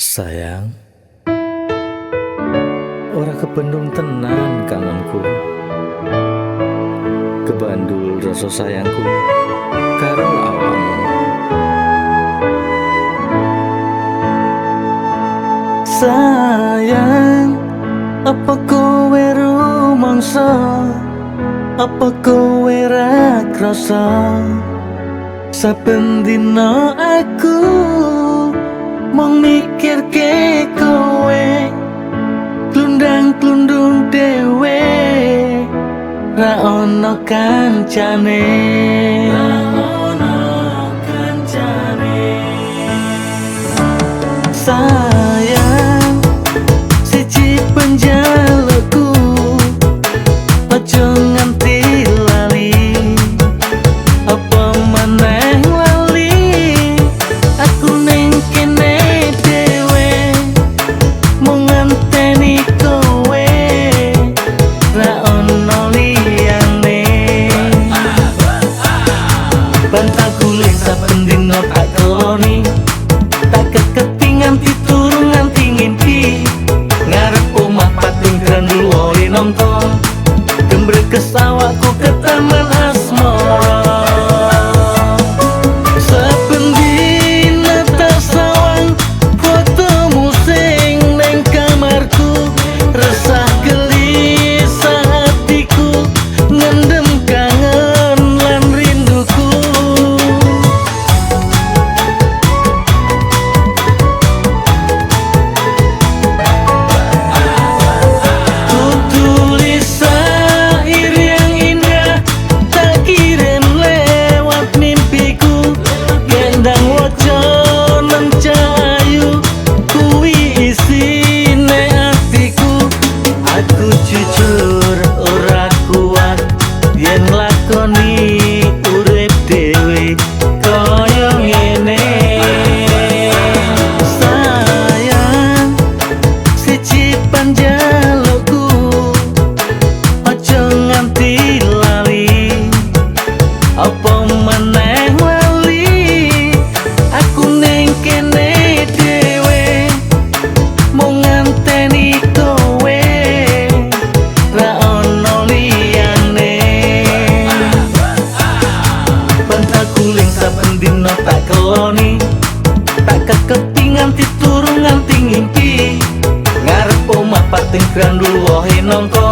Sayang, ora kebendung tenan kangenku, kebandul rasa sayangku karo awakmu. Sayang, apa kowe rumangsa, apa kowe ra krasa, saben dina aku mong mikirke kowe, klundang-klundung dhewe, ra ono kancane, sayang, siji penjalukku, aja nganti lali, apa maneh lali, aku ning kene dhewe, mung ngenteni kowe, ra ono liyane. Bantal guling saben dina tak keloni, tak keketi nganti turu nganti ngimpi, ngarep omah pating grandul wae nonton, gembrekes awakku ke taman asmara. Saben dina tak sawang fotomu sing neng kamarku, resah gelisah hatiku, ngendem kangen lan rinduku. Ku tulis syair yang indah, tak kirim lewat mimpiku, gendang waca nan cahayu, kuwi isine atiku. Aku jujur ora kuat yen lakoni urip dhewe kaya ngene. Sayang, siji panjalukku, aja nganti lali, apa maneh lali, aku ning kene dhewe, mung ngenteni kowe, ra ono liyane. Bantal guling saben dina tak keloni, tak keketi nganti turu nganti ngimpi, ngarep omah pating grandul wae nongko,